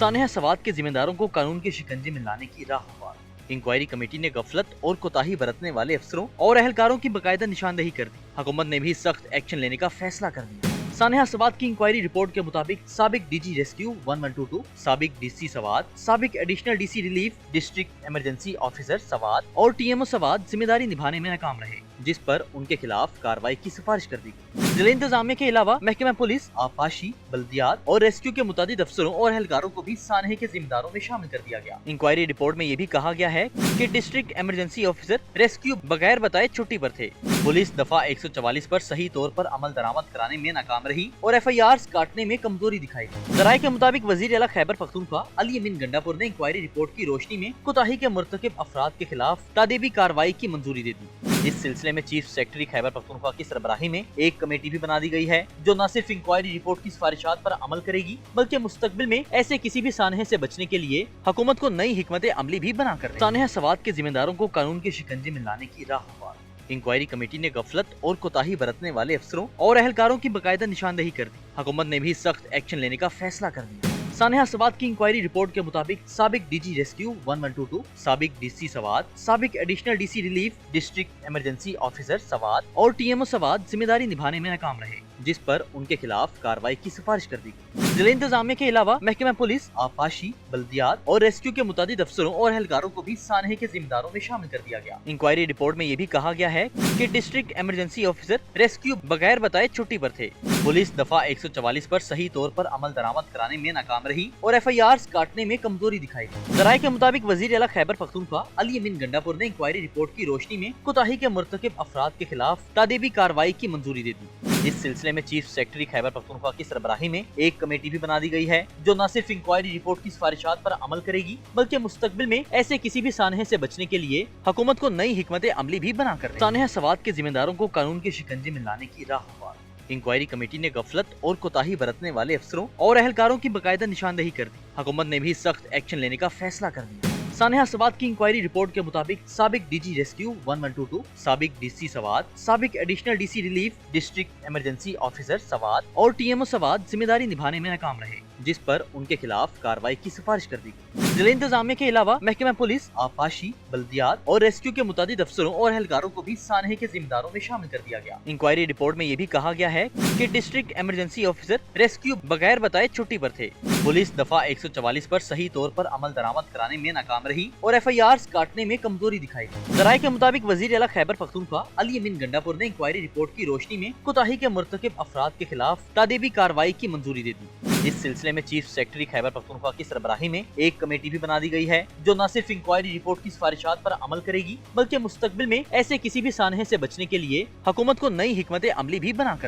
सानेहा सवात के जिम्मेदारों को कानून के शिकंजे में लाने की राह हमवार। इंक्वायरी कमेटी ने गफलत और कोताही बरतने वाले अफसरों और एहलकारों की बकायदा निशानदेही कर दी। हुकूमत ने भी सख्त एक्शन लेने का फैसला कर दिया। सानेहा सवात की इंक्वायरी रिपोर्ट के मुताबिक साबिक डीजी रेस्क्यू 1122, साबिक डीसी सवात, साबिक additional DC relief, district emergency officer Swat और टीएमओ सवात जिम्मेदारी निभाने में नाकाम रहे, जिस पर उनके खिलाफ कार्रवाई की सिफारिश कर दी गई। जिला इंतजामिया के अलावा महकमा पुलिस, आबपाशी, बल्दियात और रेस्क्यू के मुतादिद अफसरों और एहलकारों को भी सानहे के जिम्मेदारों में शामिल कर दिया गया। इंक्वायरी रिपोर्ट में ये भी कहा गया है कि डिस्ट्रिक्ट इमरजेंसी ऑफिसर रेस्क्यू बगैर बताए छुट्टी पर थे। पुलिस दफा 144 पर सही तौर पर अमल दरामद कराने में नाकाम रही और FIRs काटने में कमजोरी दिखाई गई। जराये के मुताबिक वजीर आला खैबर पख्तूनख्वा अली अमीन गंडापुर ने इंक्वायरी रिपोर्ट की रोशनी में कोताही के मुर्तकिब अफराद के खिलाफ तादीबी कार्रवाई की मंजूरी दे दी। इस सिलसिले में चीफ सेक्रेटरी खैबर पख्तूनख्वा की सरबराही में एक कमेटी भी बना दी गई है, जो न सिर्फ इंक्वायरी रिपोर्ट की सिफारिशात पर अमल करेगी, बल्कि मुस्तकबिल में ऐसे किसी भी सानहे से बचने के लिए हुकूमत को नई हिकमत अमली भी बना कर सानहा सवात के जिम्मेदारों को कानून के शिकंजे में लाने की राह हमवार। इंक्वायरी कमेटी ने गफलत और कोताही बरतने वाले अफसरों और एहलकारों की बकायदा निशानदेही कर दी। हुकूमत ने भी सख्त एक्शन लेने का फैसला कर दिया। सानेहा सवात की इंक्वायरी रिपोर्ट के मुताबिक साबिक डीजी रेस्क्यू 1122, साबिक डीसी सवात, साबिक additional DC relief, district emergency officer Swat और टीएमओ सवात जिम्मेदारी निभाने में नाकाम रहे, जिस पर उनके खिलाफ कार्रवाई की सिफारिश कर दी गई। जिला इंतजामिया के अलावा महकमा पुलिस, आबपाशी, बल्दियात और रेस्क्यू के मुतादिद अफसरों और एहलकारों को भी सानहे के जिम्मेदारों में शामिल कर दिया गया। इंक्वायरी रिपोर्ट में ये भी कहा गया है कि डिस्ट्रिक्ट इमरजेंसी ऑफिसर रेस्क्यू बगैर बताए छुट्टी पर थे। पुलिस दफा 144 पर सही तौर पर अमल दरामद कराने में नाकाम रही और FIRs काटने में कमजोरी दिखाई गई। जराये के मुताबिक वजीर आला खैबर पख्तूनख्वा अली अमीन गंडापुर ने इंक्वायरी रिपोर्ट की रोशनी में कोताही के मुर्तकिब अफराद के खिलाफ तादीबी कार्रवाई की मंजूरी दे दी। इस सिलसिले में चीफ सेक्रेटरी खैबर पख्तूनख्वा की सरबराही में एक कमेटी भी बना दी गई है, जो न सिर्फ इंक्वायरी रिपोर्ट की सिफारिशात पर अमल करेगी, बल्कि मुस्तकबिल में ऐसे किसी भी सानहे से बचने के लिए हुकूमत को नई हिकमत अमली भी बना कर सानहा सवात के जिम्मेदारों को कानून के शिकंजे में लाने की राह हमवार। इंक्वायरी कमेटी ने गफलत और कोताही बरतने वाले अफसरों और एहलकारों की बकायदा निशानदेही कर दी। हुकूमत ने भी सख्त एक्शन लेने का फैसला कर दिया। सानेहा सवात की इंक्वायरी रिपोर्ट के मुताबिक साबिक डीजी रेस्क्यू 1122, साबिक डीसी सवात, साबिक additional DC relief, district emergency officer Swat और टीएमओ सवात जिम्मेदारी निभाने में नाकाम रहे, जिस पर उनके खिलाफ कार्रवाई की सिफारिश कर दी गई। जिला इंतजामिया के अलावा महकमा पुलिस, आबपाशी, बल्दियात और रेस्क्यू के मुतादिद अफसरों और एहलकारों को भी सानहे के जिम्मेदारों में शामिल कर दिया गया। इंक्वायरी रिपोर्ट में ये भी कहा गया है कि डिस्ट्रिक्ट इमरजेंसी ऑफिसर रेस्क्यू बगैर बताए छुट्टी पर थे। पुलिस दफा 144 पर सही तौर पर अमल दरामद कराने में नाकाम रही और FIRs काटने में कमजोरी दिखाई गई। जराये के मुताबिक वजीर आला खैबर पख्तूनख्वा अली अमीन गंडापुर ने इंक्वायरी रिपोर्ट की रोशनी में कोताही के मुर्तकिब अफराद के खिलाफ तादीबी कार्रवाई की मंजूरी दे दी। इस सिलसिले में चीफ सेक्रेटरी खैबर पख्तूनख्वा की सरबराही में एक कमेटी भी बना दी गई है, जो न सिर्फ इंक्वायरी रिपोर्ट की सिफारिशात पर अमल करेगी, बल्कि मुस्तकबिल में ऐसे किसी भी सानहे से बचने के लिए हुकूमत को नई हिकमत अमली भी बना कर